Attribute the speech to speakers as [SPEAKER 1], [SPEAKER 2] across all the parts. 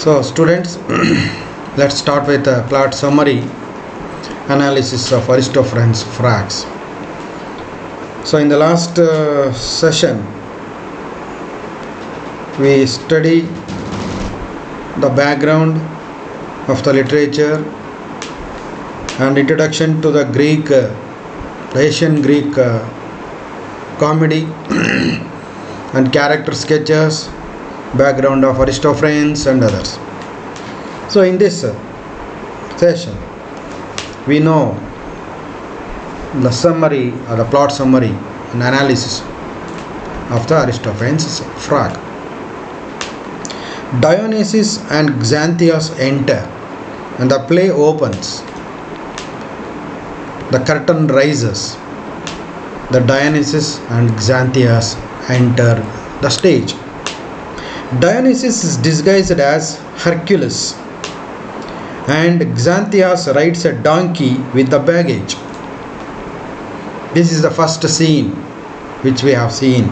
[SPEAKER 1] So students, let's start with a plot summary analysis of Aristophanes FROGS. So in the last session we studied the background of the literature and introduction to the Greek, the Asian Greek comedy and character sketches, background of Aristophanes and others. So in this session we know the summary or the plot summary and analysis of the Aristophanes frog. Dionysus and Xanthias enter and the play opens. The curtain rises. The Dionysus and Xanthias enter the stage. Dionysus is disguised as Hercules and Xanthias rides a donkey with the baggage. This is the first scene which we have seen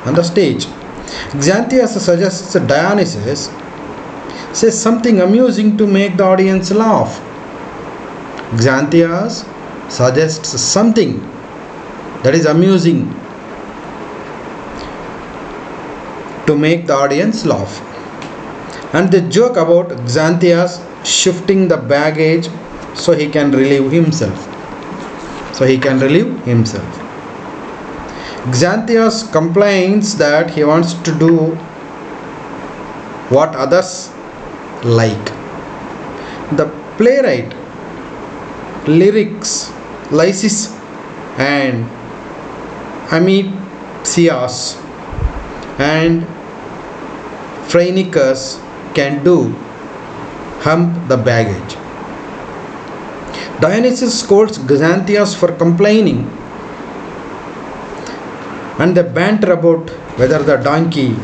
[SPEAKER 1] on the stage. Xanthias suggests Dionysus says something amusing to make the audience laugh. Xanthias suggests something that is amusing to make the audience laugh. And they joke about Xanthias shifting the baggage so he can relieve himself. Xanthias complains that he wants to do what others like. The playwright, Lysis and Amypsias and Phrynichus can do hump the baggage. Dionysus scolds Xanthias for complaining and they banter about whether the donkey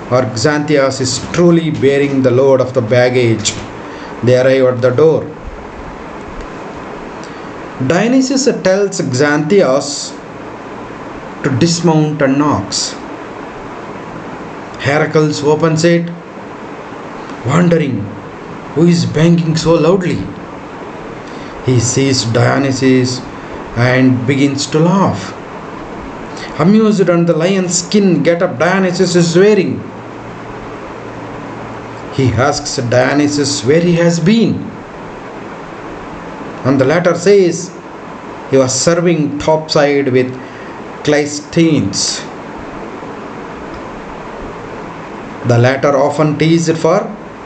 [SPEAKER 1] or Xanthias is truly bearing the load of the baggage. They arrive at the door. Dionysus tells Xanthias to dismount and knocks. Heracles opens it, wondering who is banging so loudly. He sees Dionysus and begins to laugh. Amused at the lion's skin get-up Dionysus is wearing, he asks Dionysus where he has been. And the latter says he was serving topside with Cleisthenes. The latter often teased for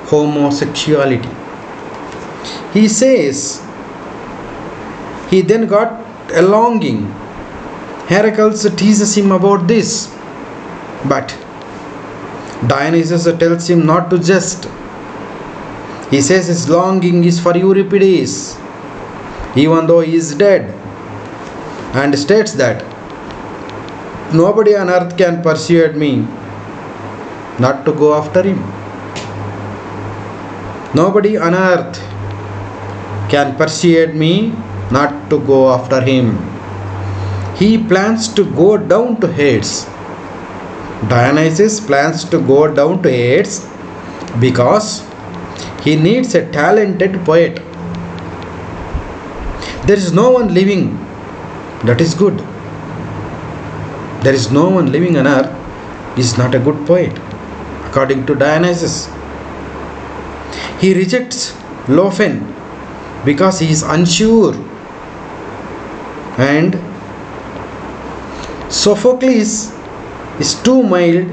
[SPEAKER 1] homosexuality. He says he then got a longing. Heracles teases him about this, but Dionysus tells him not to jest. He says his longing is for Euripides, even though he is dead, and states that nobody on earth can persuade me not to go after him. Nobody on earth can persuade me not to go after him. He plans to go down to Hades. Dionysus plans to go down to Hades because he needs a talented poet. There is no one living that is good. There is no one living on earth is not a good poet, according to Dionysus. He rejects Lophen because he is unsure, and Sophocles is too mild.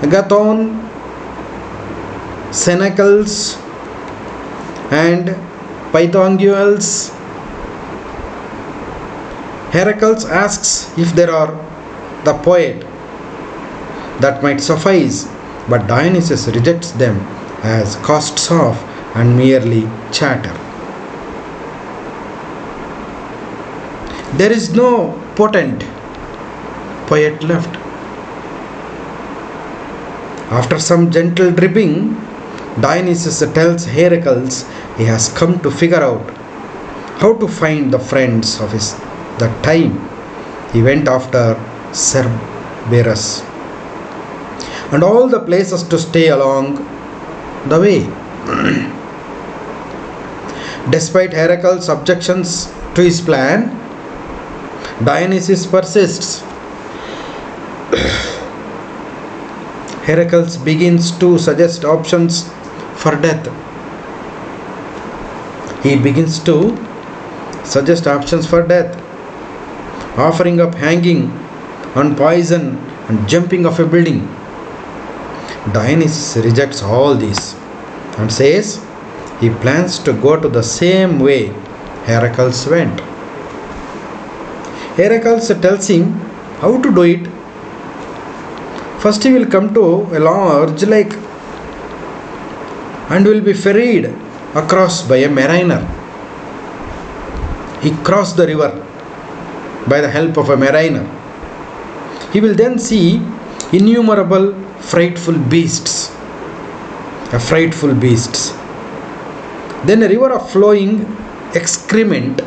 [SPEAKER 1] Agathon, Cenacles and Pythagoras. Heracles asks if there are the poet that might suffice, but Dionysus rejects them as casts off and merely chatter. There is no potent poet left. After some gentle dripping, Dionysus tells Heracles he has come to figure out how to find the friends of his that time he went after Cerberus and all the places to stay along the way. Despite Heracles' objections to his plan, Dionysus persists. Heracles begins to suggest options for death. He begins to suggest options for death, offering up hanging on poison and jumping off a building. Dionysus rejects all these and says he plans to go to the same way Heracles went. Heracles tells him how to do it. First, he will come to a large lake and will be ferried across by a mariner. He crossed the river by the help of a mariner. He will then see innumerable frightful beasts. Then a river of flowing excrement.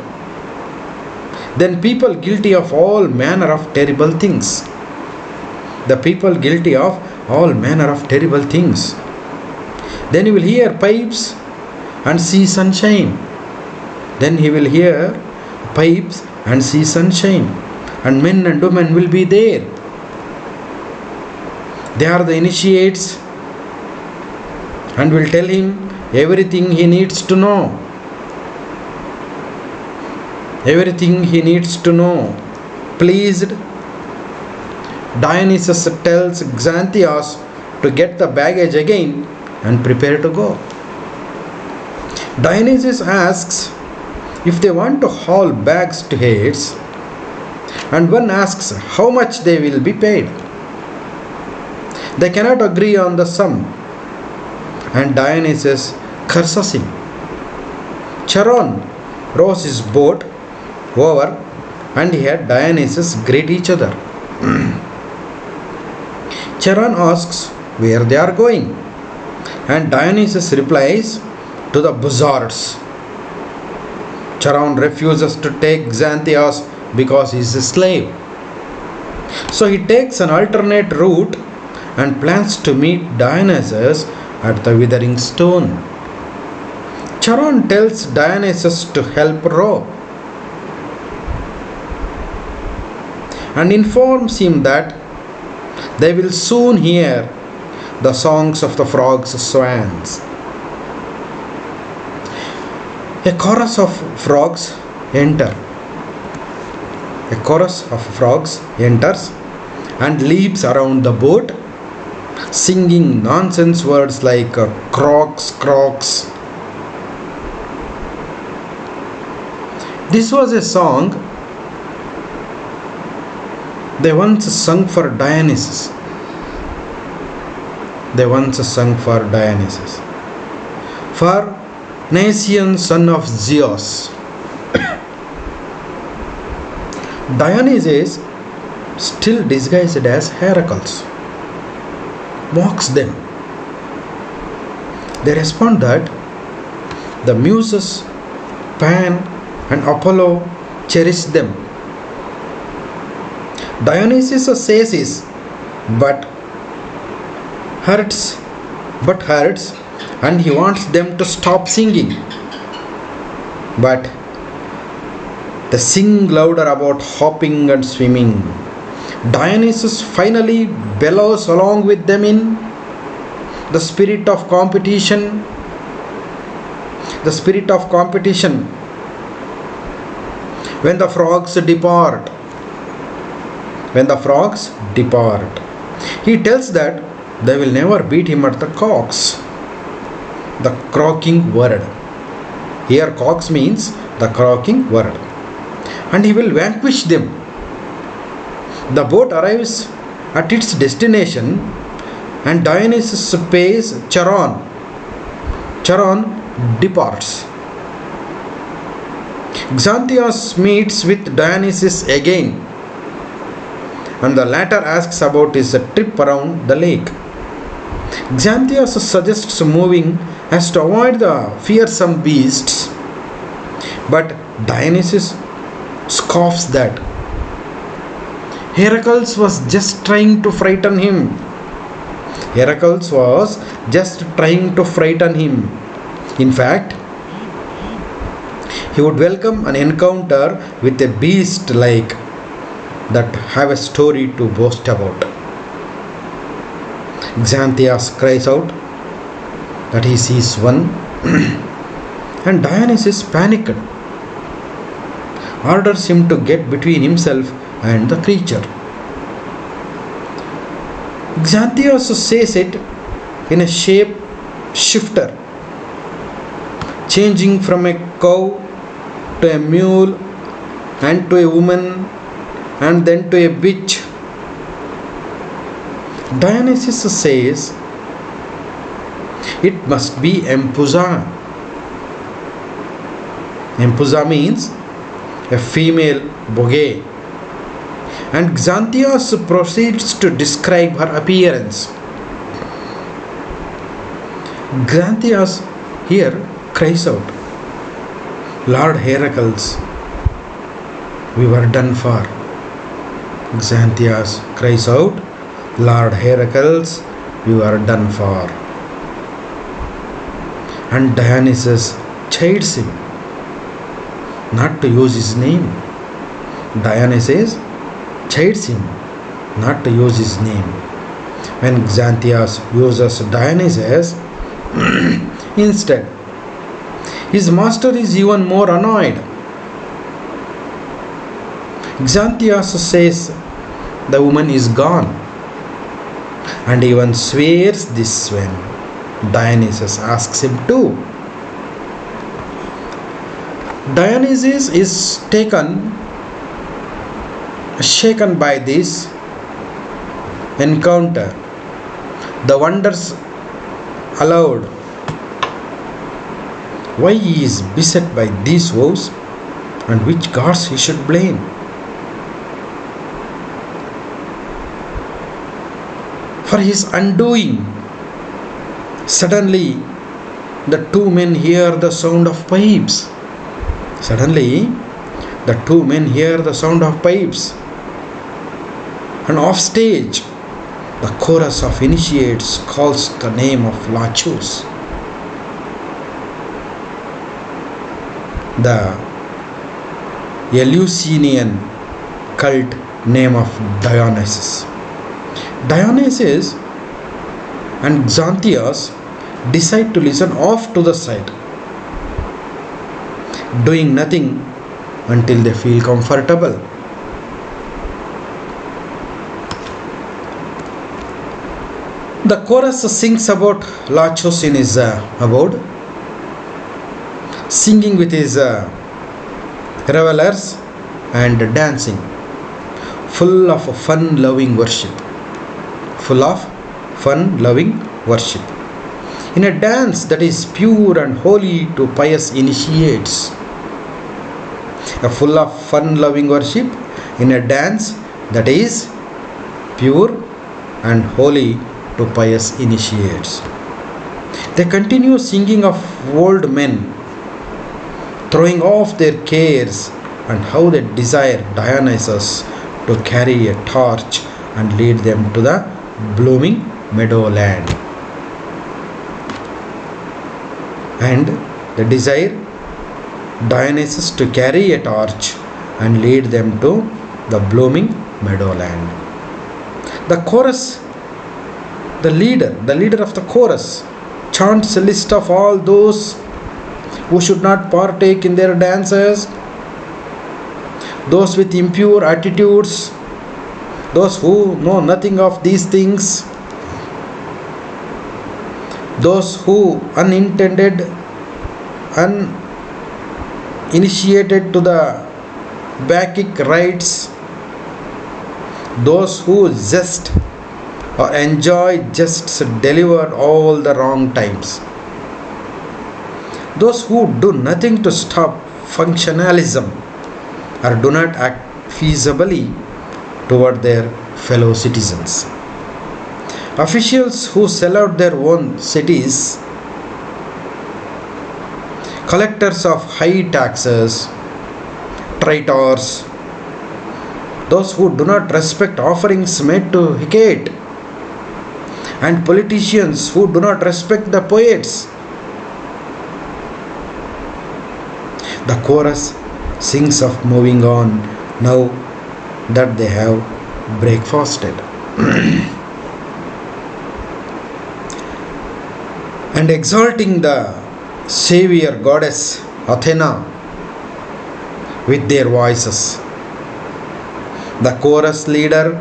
[SPEAKER 1] Then people guilty of all manner of terrible things. Then he will hear pipes and see sunshine. And men and women will be there. They are the initiates and will tell him everything he needs to know. Pleased, Dionysus tells Xanthias to get the baggage again and prepare to go. Dionysus asks if they want to haul bags to Hades, and one asks how much they will be paid. They cannot agree on the sum, and Dionysus curses him. Charon rows his boat over, and he had Dionysus greet each other. Charon asks where they are going, and Dionysus replies to the buzzards. Charon refuses to take Xanthias because he is a slave. So he takes an alternate route and plans to meet Dionysus at the withering stone. Charon tells Dionysus to help row and informs him that they will soon hear the songs of the frogs' swans. A chorus of frogs enters and leaps around the boat, singing nonsense words like croaks, croaks. This was a song they once sung for Dionysus. For Naesian, son of Zeus. Dionysus, still disguised as Heracles, mocks them. They respond that the muses Pan and Apollo cherish them. Dionysus says this, but hurts, and he wants them to stop singing. But they sing louder about hopping and swimming. Dionysus finally bellows along with them in the spirit of competition. When the frogs depart, he tells that they will never beat him at the cocks, the croaking word. Here cocks means the croaking word, and he will vanquish them. The boat arrives at its destination and Dionysus pays Charon. Charon departs. Xanthias meets with Dionysus again, and the latter asks about his trip around the lake. Xanthias suggests moving as to avoid the fearsome beasts, but Dionysus scoffs that. Heracles was just trying to frighten him. Heracles was just trying to frighten him. In fact, he would welcome an encounter with a beast like that have a story to boast about. Xanthias cries out that he sees one, and Dionysus, panicked, orders him to get between himself and the creature. Xanthias says it in a shape shifter, changing from a cow to a mule and to a woman and then to a witch. Dionysus says it must be Empusa. Empusa means a female boge, and Xanthias proceeds to describe her appearance. Xanthias here cries out, Lord Heracles, we were done for. Xanthias cries out, Lord Heracles, we were done for. And Dionysus chides him not to use his name. Dionysus chides him not to use his name. When Xanthias uses Dionysus instead, his master is even more annoyed. Xanthias says the woman is gone, and even swears this when Dionysus asks him to. Dionysus is shaken by this encounter, the wonders allowed, why he is beset by these woes, and which gods he should blame. For his undoing, suddenly the two men hear the sound of pipes. Suddenly the two men hear the sound of pipes, and off stage the chorus of initiates calls the name of Lachus, the Eleusinian cult name of Dionysus. Dionysus and Xanthias decide to listen off to the side, doing nothing until they feel comfortable. The chorus sings about Lachus in his abode, singing with his revelers and dancing, full of fun-loving worship. Full of fun-loving worship. In a dance that is pure and holy to pious initiates. A full of fun-loving worship in a dance that is pure and holy to pious initiates. They continue singing of old men throwing off their cares and how they desire Dionysus to carry a torch and lead them to the blooming meadowland. And they desire Dionysus to carry a torch and lead them to the blooming meadowland. The chorus, the leader of the chorus, chants a list of all those who should not partake in their dances, those with impure attitudes, those who know nothing of these things, those who uninitiated to the Bacchic rites, those who just or enjoy jests delivered all the wrong times, those who do nothing to stop functionalism or do not act feasibly toward their fellow citizens, officials who sell out their own cities, collectors of high taxes, traitors, those who do not respect offerings made to Hecate, and politicians who do not respect the poets. The chorus sings of moving on now that they have breakfasted. And exalting the savior goddess Athena with their voices. The chorus leader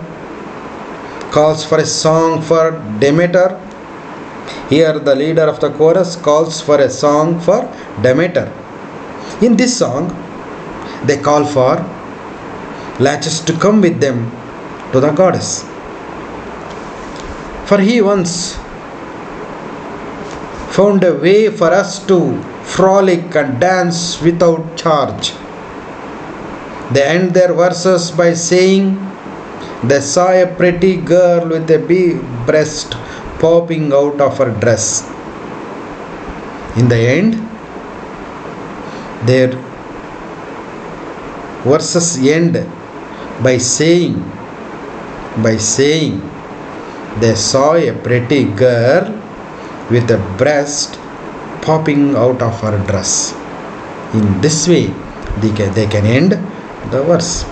[SPEAKER 1] calls for a song for Demeter. Here, the leader of the chorus calls for a song for Demeter. In this song, they call for Laches to come with them to the goddess. For he once found a way for us to frolic and dance without charge. They end their verses by saying they saw a pretty girl with a big breast popping out of her dress. In the end, their verses end by saying they saw a pretty girl with a breast popping out of her dress. In this way, they can end the verse.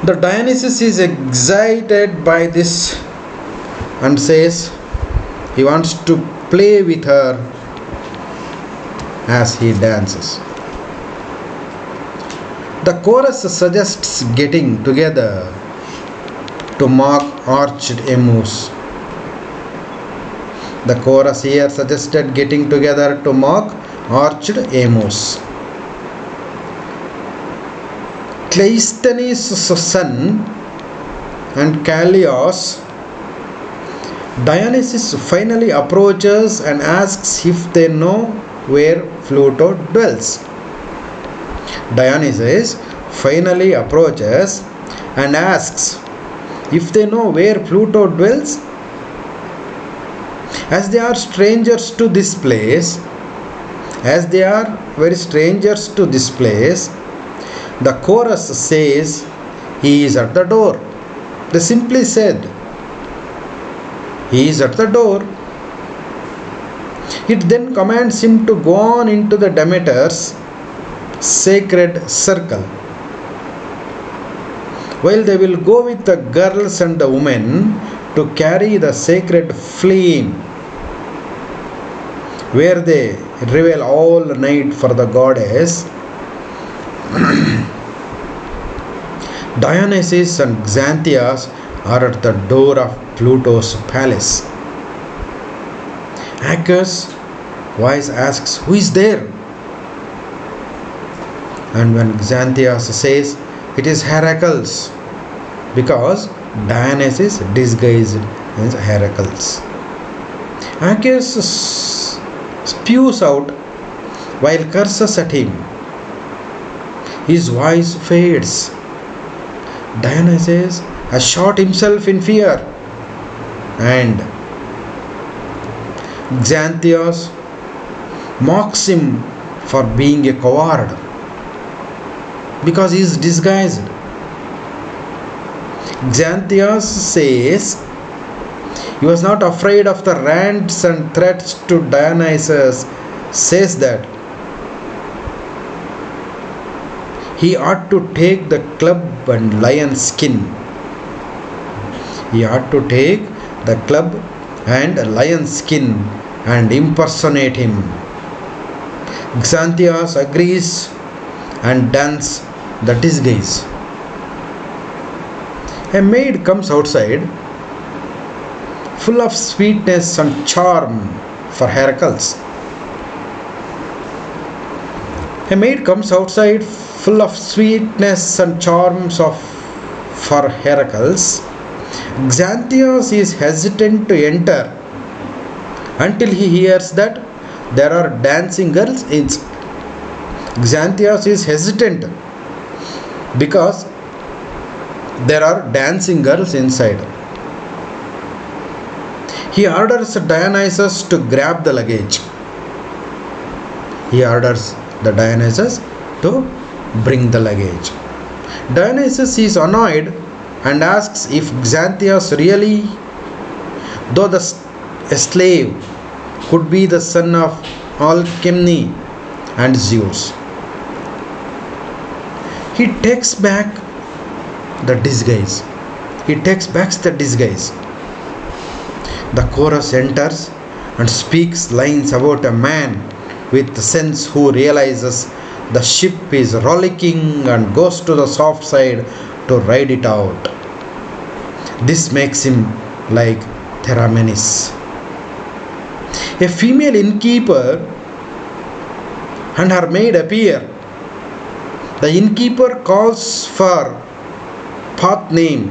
[SPEAKER 1] The Dionysus is excited by this and says he wants to play with her as he dances. The chorus suggests getting together to mock arched Emus. The chorus here suggested getting together to mock arched Emus. Cleisthenes' son and Callias, Dionysus finally approaches and asks if they know where Pluto dwells. Dionysus finally approaches and asks if they know where Pluto dwells. As they are strangers to this place, the chorus says he is at the door. They simply said he is at the door. It then commands him to go on into the Demeter's sacred circle. While they will go with the girls and the women to carry the sacred flame, where they revel all night for the goddess, Dionysus and Xanthias are at the door of Pluto's palace. Acchus' voice asks, "Who is there?" And when Xanthias says, it is Heracles, because Dionysus disguised as Heracles. Acchus spews out while curses at him. His voice fades. Dionysus has shot himself in fear, and Xanthias mocks him for being a coward because he is disguised. Xanthias says he was not afraid of the rants and threats to Dionysus, says that he ought to take the club and lion skin. He ought to take the club and lion skin and impersonate him. Xanthias agrees and dons the disguise. A maid comes outside, full of sweetness and charm for Heracles. A maid comes outside full of sweetness and charms for Heracles. Xanthias is hesitant to enter until he hears that there are dancing girls inside. Xanthias is hesitant because there are dancing girls inside. He orders Dionysus to grab the luggage. He orders the Dionysus to bring the luggage. Dionysus is annoyed and asks if Xanthias really, though a slave, could be the son of Alcmene and Zeus. He takes back the disguise. He takes back the disguise. The chorus enters and speaks lines about a man with sense who realizes the ship is rollicking and goes to the soft side to ride it out. This makes him like Theramenes, a female innkeeper, and her maid appear. The innkeeper calls for Pathname,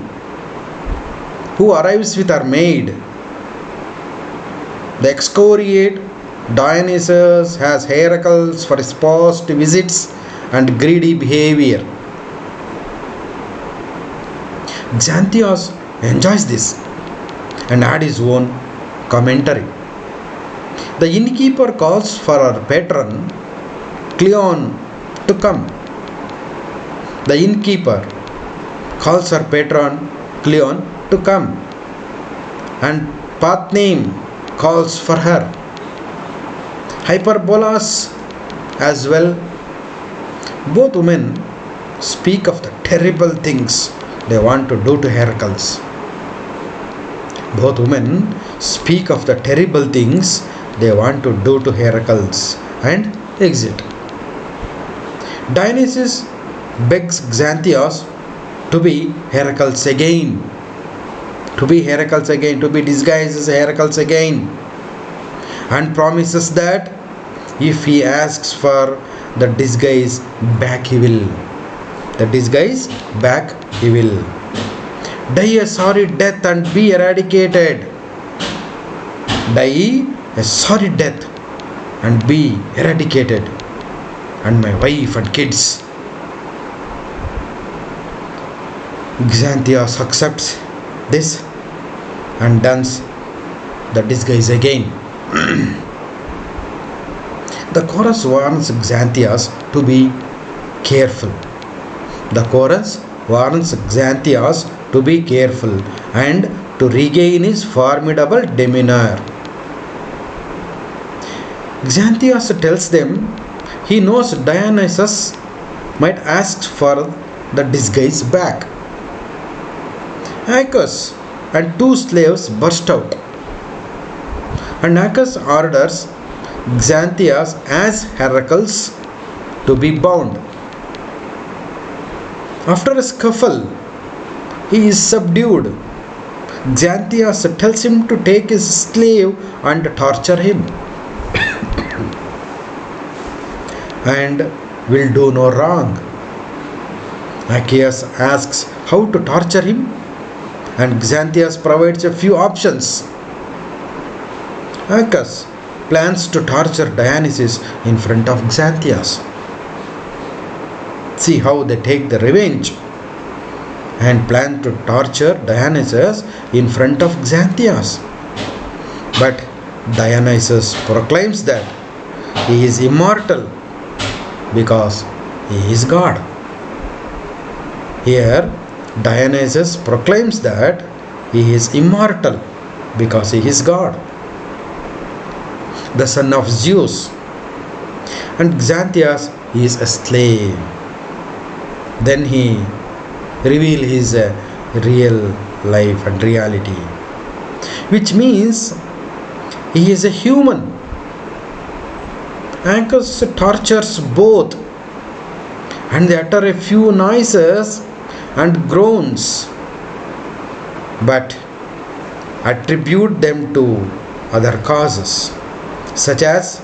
[SPEAKER 1] who arrives with her maid. The excoriate Dionysus has Heracles for his past visits and greedy behavior. Xanthias enjoys this and adds his own commentary. The innkeeper calls for her patron Cleon to come. The innkeeper calls her patron Cleon to come, and Pathname calls for her. Hyperbolas as well. Both women speak of the terrible things they want to do to Heracles. Both women speak of the terrible things they want to do to Heracles and exit. Dionysus begs Xanthias to be Heracles again, to be disguised as Heracles again, and promises that if he asks for the disguise back, he will. Die a sorry death and be eradicated. Die a sorry death and be eradicated, and my wife and kids. Xanthias accepts this and dons the disguise again. The chorus warns Xanthias to be careful. And to regain his formidable demeanor. Xanthias tells them he knows Dionysus might ask for the disguise back. Acus and two slaves burst out, and Acus orders Xanthias as Heracles to be bound. After a scuffle, he is subdued. Xanthias tells him to take his slave and torture him, and will do no wrong. Acus asks how to torture him, and Xanthias provides a few options. Acus plans to torture Dionysus in front of Xanthias. See how they take the revenge, and plan to torture Dionysus in front of Xanthias. But Dionysus proclaims that he is immortal because he is God. Here, Dionysus proclaims that he is immortal because he is God, the son of Zeus, and Xanthias is a slave. Then he reveals his real life and reality, which means he is a human. Acus tortures both, and they utter a few noises and groans, but attribute them to other causes, such as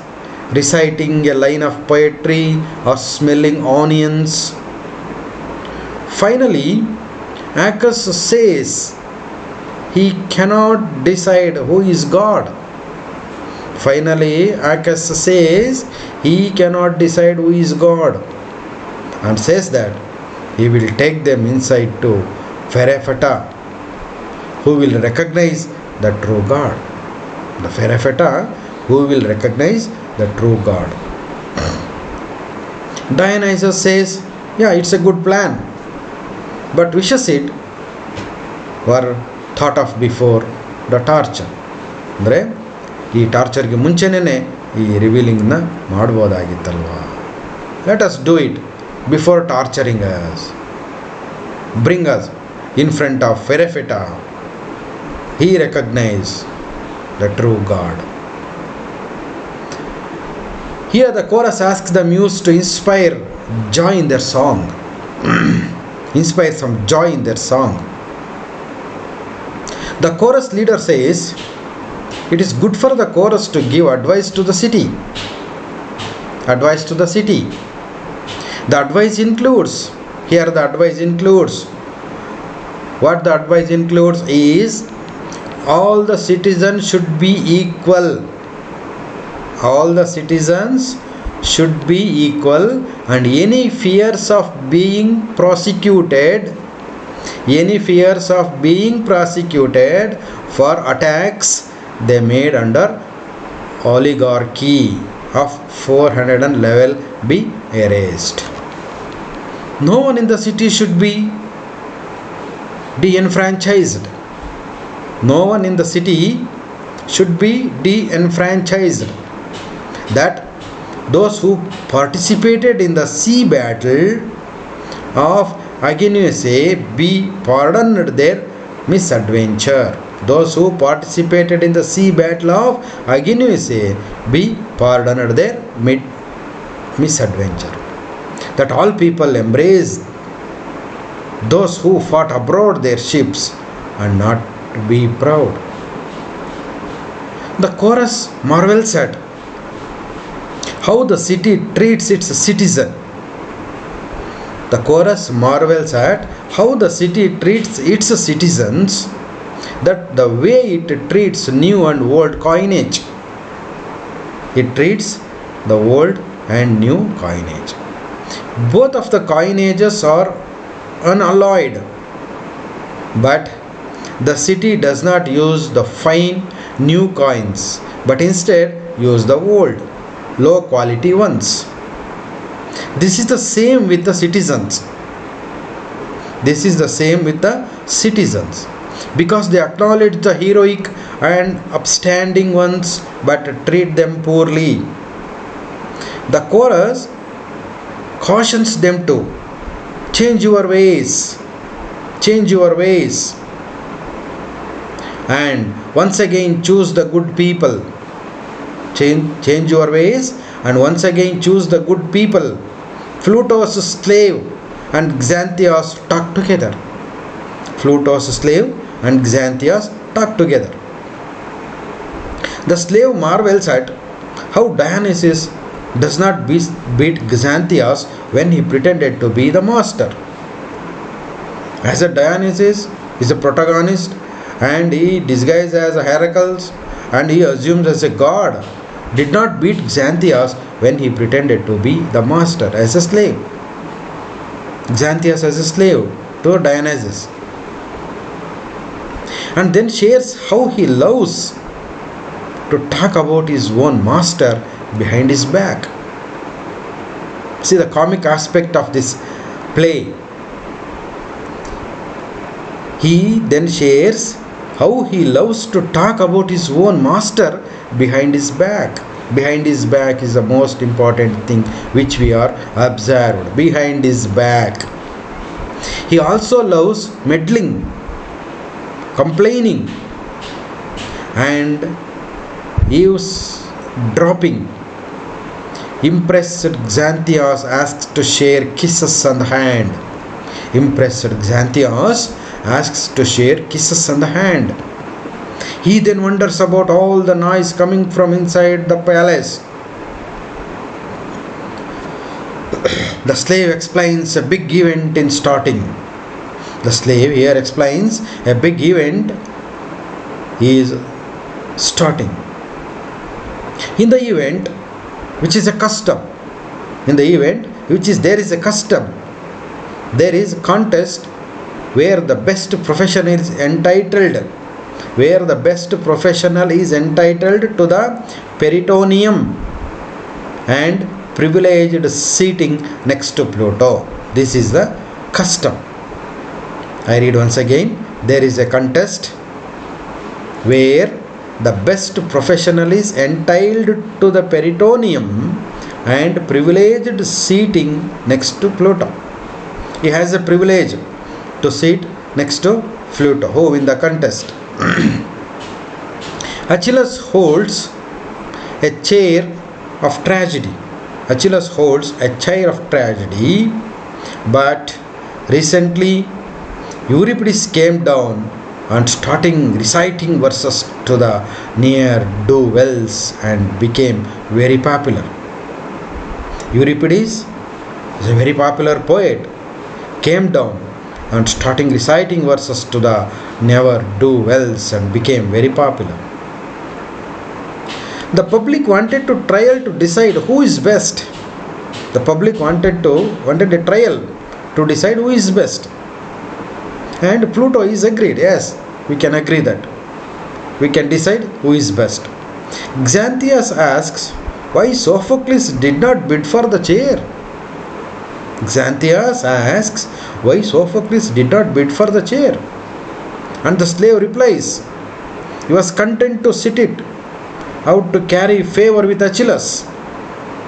[SPEAKER 1] reciting a line of poetry or smelling onions. Finally, Acus says he cannot decide who is God. And says that he will take them inside to Pherephata, who will recognize the true God. The Pherephata, who will recognize the true God. Dionysus says, yeah, it's a good plan, but wishes it were thought of before the torture. ಅಂದರೆ ಈ ಟಾರ್ಚರ್ಗೆ ಮುಂಚೆನೇ ಈ ರಿವೀಲಿಂಗ್ನ ಮಾಡ್ಬೋದಾಗಿತ್ತಲ್ವ. Let us do it before torturing us. Bring us in front of Ferefeta. He recognized the true God. Here the chorus asks the muse to inspire joy in their song. Inspire some joy in their song. The chorus leader says, it is good for the chorus to give advice to the city. Advice to the city. The advice includes, here the advice includes, what the advice includes is all the citizens should be equal. All the citizens should be equal, and any fears of being prosecuted for attacks they made under oligarchy of 411 be erased. No one in the city should be de-enfranchised. No one in the city should be de-enfranchised. That those who participated in the sea battle of Agenese be pardoned their misadventure. Those who participated in the sea battle of Agenese be pardoned their misadventure. That all people embrace those who fought abroad their ships and not be proud. The chorus marvels at how the city treats its citizen. The chorus marvels at how the city treats its citizens, that the way it treats new and old coinage. It treats the old and new coinage. Both of the coinages are unalloyed, but the city does not use the fine new coins, but instead use the old low quality ones. This is the same with the citizens. Because they acknowledge the heroic and upstanding ones but treat them poorly. The chorus cautions them to change your ways, and once again choose the good people. Change your ways and once again choose the good people. Pluto's slave and Xanthias talk together. The slave marvels at how Dionysus does not beat Xanthias when he pretended to be the master. As a Dionysus is a protagonist and he disguised as a Heracles and he assumes as a god, did not beat Xanthias when he pretended to be the master as a slave. Xanthias as a slave to Dionysus. And then shares how he loves to talk about his own master behind his back. See the comic aspect of this play. He then shares how he loves to talk about his own master behind his back. Behind his back is the most important thing which we are observed. Behind his back. He also loves meddling, complaining, and eavesdropping. Impressed Xanthias asks to share kisses on the hand. He then wonders about all the noise coming from inside the palace. The slave explains a big event in starting. The slave here explains a big event is starting. In the event, which is a custom, there is a custom, there is a contest where the best professional is entitled to the peritoneum and privileged seating next to Pluto. This is the custom. I read once again. there is a contest where the best professional is entitled to the peritoneum and privileged seating next to Pluto. He has a privilege to sit next to Pluto, who win the contest. Achilles holds a chair of tragedy. Achilles holds a chair of tragedy, but recently Euripides came down and starting reciting verses to the ne'er-do-wells and became very popular. Euripides is a very popular poet, came down and starting reciting verses to the ne'er-do-wells and became very popular. The public wanted to trial to decide who is best. The public wanted a trial to decide who is best. And Pluto is agreed. Yes, we can agree that. We can decide who is best. Xanthias asks why Sophocles did not bid for the chair. Xanthias asks why Sophocles did not bid for the chair. And the slave replies, he was content to sit it out to carry favor with Achilles.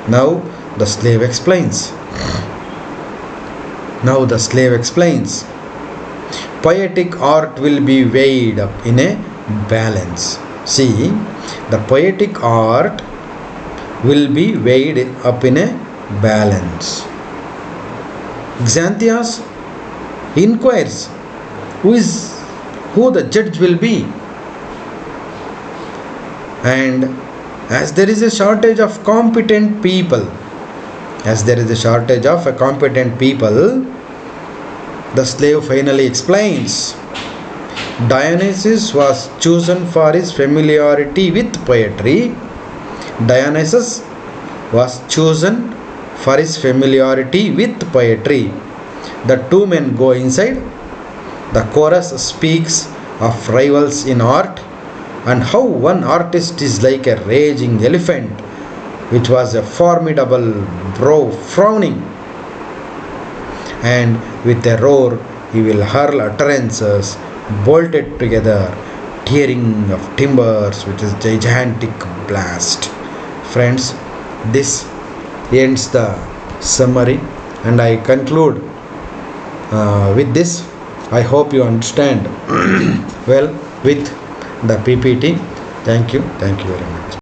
[SPEAKER 1] Now the slave explains. Poetic art will be weighed up in a balance. See, the poetic art will be weighed up in a balance. Xanthias inquires who the judge will be. And as there is a shortage of competent people, the slave finally explains. Dionysus was chosen for his familiarity with poetry. The two men go inside. The chorus speaks of rivals in art and how one artist is like a raging elephant, which was a formidable brow frowning, and with a roar he will hurl utterances bolted together, tearing of timbers with his gigantic blast. Friends, this ends the summary, and I conclude with this. I hope you understand well with the PPT. Thank you very much.